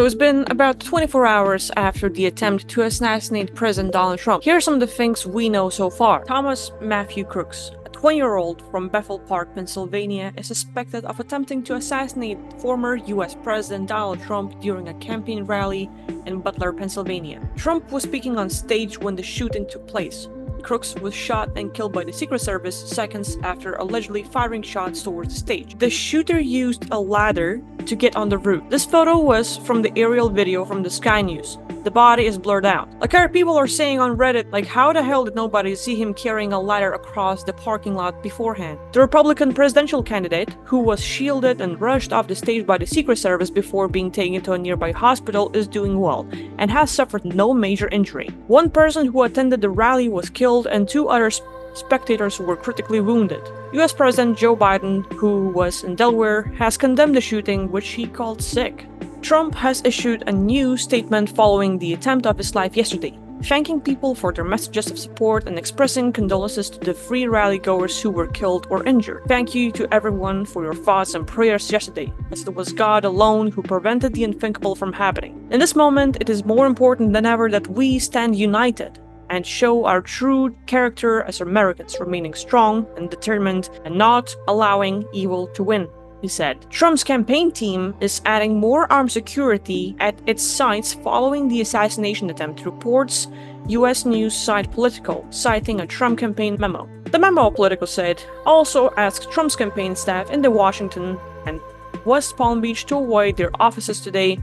So it's been about 24 hours after the attempt to assassinate President Donald Trump. Here are some of the things we know so far. Thomas Matthew Crooks, a 20-year-old from Bethel Park, Pennsylvania, is suspected of attempting to assassinate former US President Donald Trump during a campaign rally in Butler, Pennsylvania. Trump was speaking on stage when the shooting took place. Crooks was shot and killed by the Secret Service seconds after allegedly firing shots towards the stage. The shooter used a ladder to get on the roof. This photo was from the aerial video from the Sky News. The body is blurred out. People are saying on Reddit, how the hell did nobody see him carrying a ladder across the parking lot beforehand? The Republican presidential candidate, who was shielded and rushed off the stage by the Secret Service before being taken to a nearby hospital, is doing well and has suffered no major injury. One person who attended the rally was killed and two other spectators were critically wounded. US President Joe Biden, who was in Delaware, has condemned the shooting, which he called sick. Trump has issued a new statement following the attempt of his life yesterday, thanking people for their messages of support and expressing condolences to the three rally-goers who were killed or injured. Thank you to everyone for your thoughts and prayers yesterday, as it was God alone who prevented the unthinkable from happening. In this moment, it is more important than ever that we stand united and show our true character as Americans, remaining strong and determined and not allowing evil to win, he said. Trump's campaign team is adding more armed security at its sites following the assassination attempt, reports US news site Politico, citing a Trump campaign memo. The memo, Politico said, also asked Trump's campaign staff in the Washington and West Palm Beach to avoid their offices today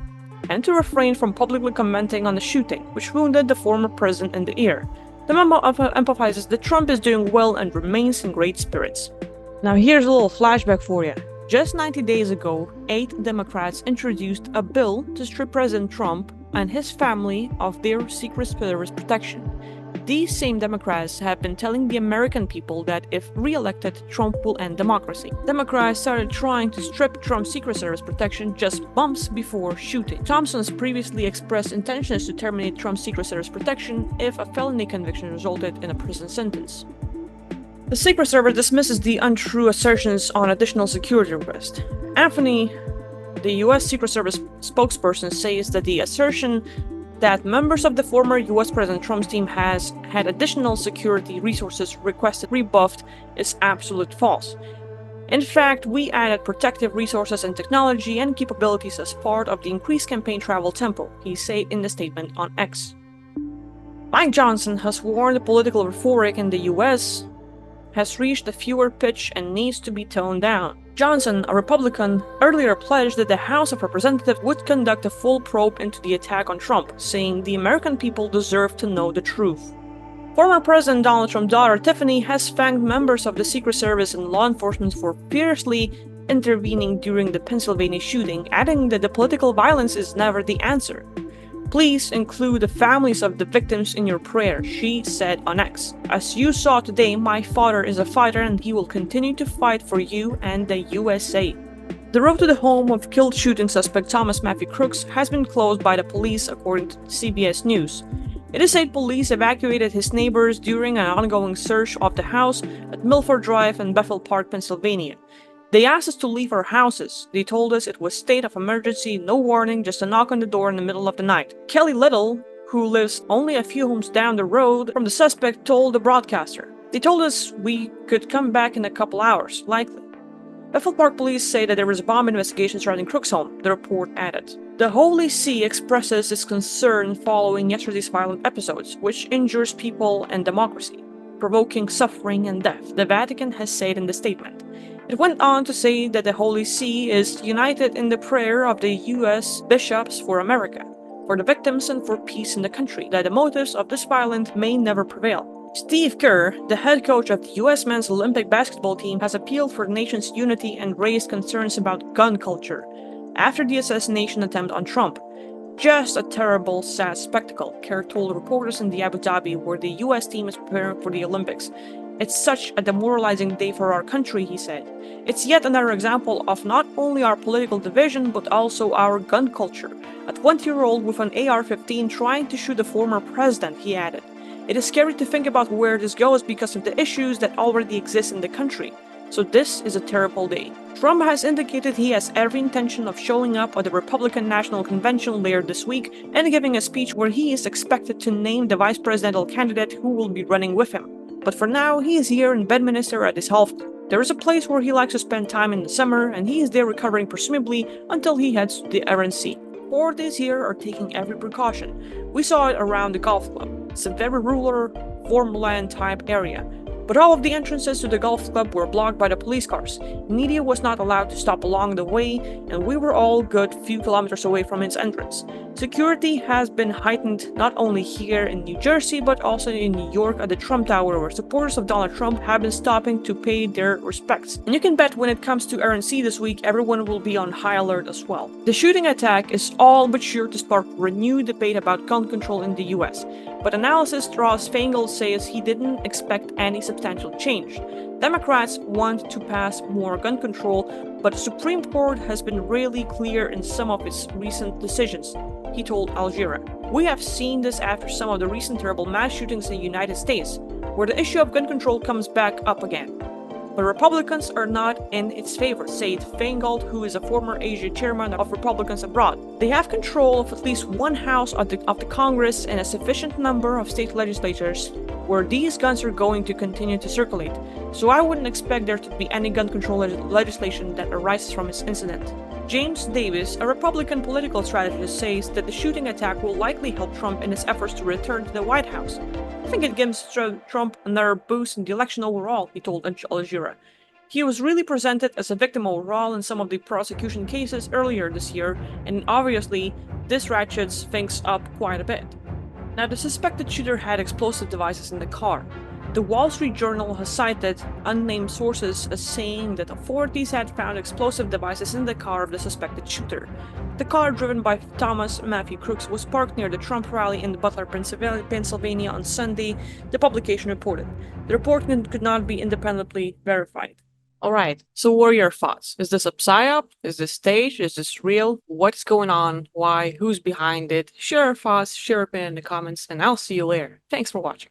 and to refrain from publicly commenting on the shooting, which wounded the former president in the ear. The memo emphasizes that Trump is doing well and remains in great spirits. Now here's a little flashback for you. Just 90 days ago, 8 Democrats introduced a bill to strip President Trump and his family of their Secret Service protection. These same Democrats have been telling the American people that if re-elected, Trump will end democracy. Democrats started trying to strip Trump's Secret Service protection just months before shooting. Thompson's previously expressed intentions to terminate Trump's Secret Service protection if a felony conviction resulted in a prison sentence. The Secret Service dismisses the untrue assertions on additional security requests. Anthony, the US Secret Service spokesperson, says that the assertion that members of the former US President Trump's team has had additional security resources requested rebuffed is absolute false. In fact, we added protective resources and technology and capabilities as part of the increased campaign travel tempo, he said in the statement on X. Mike Johnson has warned the political rhetoric in the US has reached a fewer pitch and needs to be toned down. Johnson, a Republican, earlier pledged that the House of Representatives would conduct a full probe into the attack on Trump, saying the American people deserve to know the truth. Former President Donald Trump's daughter Tiffany has thanked members of the Secret Service and law enforcement for fiercely intervening during the Pennsylvania shooting, adding that the political violence is never the answer. Please include the families of the victims in your prayer, she said on X. As you saw today, my father is a fighter and he will continue to fight for you and the USA. The road to the home of killed shooting suspect Thomas Matthew Crooks has been closed by the police, according to CBS News. It is said police evacuated his neighbors during an ongoing search of the house at Milford Drive in Bethel Park, Pennsylvania. They asked us to leave our houses. They told us it was state of emergency, no warning, just a knock on the door in the middle of the night. Kelly Little, who lives only a few homes down the road from the suspect, told the broadcaster. They told us we could come back in a couple hours, likely. Bethel Park police say that there was a bomb investigation surrounding Crooks' home, the report added. The Holy See expresses its concern following yesterday's violent episodes, which injures people and democracy, provoking suffering and death, the Vatican has said in the statement. It went on to say that the Holy See is united in the prayer of the U.S. bishops for America, for the victims and for peace in the country, that the motives of this violence may never prevail. Steve Kerr, the head coach of the U.S. men's Olympic basketball team, has appealed for the nation's unity and raised concerns about gun culture after the assassination attempt on Trump. Just a terrible, sad spectacle, Kerr told reporters in the Abu Dhabi, where the U.S. team is preparing for the Olympics. It's such a demoralizing day for our country, he said. It's yet another example of not only our political division, but also our gun culture. A 20-year-old with an AR-15 trying to shoot a former president, he added. It is scary to think about where this goes because of the issues that already exist in the country. So this is a terrible day. Trump has indicated he has every intention of showing up at the Republican National Convention later this week and giving a speech where he is expected to name the vice presidential candidate who will be running with him. But for now, he is here in Bedminster at his health club. There is a place where he likes to spend time in the summer, and he is there recovering presumably until he heads to the RNC. Authorities here are taking every precaution. We saw it around the golf club. It's a very rural, farmland type area. But all of the entrances to the golf club were blocked by the police cars. Media was not allowed to stop along the way, and we were all good few kilometers away from its entrance. Security has been heightened not only here in New Jersey, but also in New York at the Trump Tower, where supporters of Donald Trump have been stopping to pay their respects. And you can bet when it comes to RNC this week, everyone will be on high alert as well. The shooting attack is all but sure to spark renewed debate about gun control in the US. But analyst Ross Feingold says he didn't expect any substantial change. Democrats want to pass more gun control, but the Supreme Court has been really clear in some of its recent decisions, he told Al Jazeera. We have seen this after some of the recent terrible mass shootings in the United States, where the issue of gun control comes back up again. But Republicans are not in its favor, said Feingold, who is a former Asia chairman of Republicans abroad. They have control of at least one house of the Congress and a sufficient number of state legislatures where these guns are going to continue to circulate, so I wouldn't expect there to be any gun control legislation that arises from this incident. James Davis, a Republican political strategist, says that the shooting attack will likely help Trump in his efforts to return to the White House. I think it gives Trump another boost in the election overall, he told Al Jazeera. He was really presented as a victim overall in some of the prosecution cases earlier this year, and obviously, this ratchets things up quite a bit. Now, the suspected shooter had explosive devices in the car. The Wall Street Journal has cited unnamed sources as saying that authorities had found explosive devices in the car of the suspected shooter. The car, driven by Thomas Matthew Crooks, was parked near the Trump rally in Butler, Pennsylvania on Sunday, the publication reported. The report could not be independently verified. Alright, so what are your thoughts? Is this a psyop? Is this staged? Is this real? What's going on? Why? Who's behind it? Share your thoughts, share your opinion in the comments, and I'll see you later. Thanks for watching.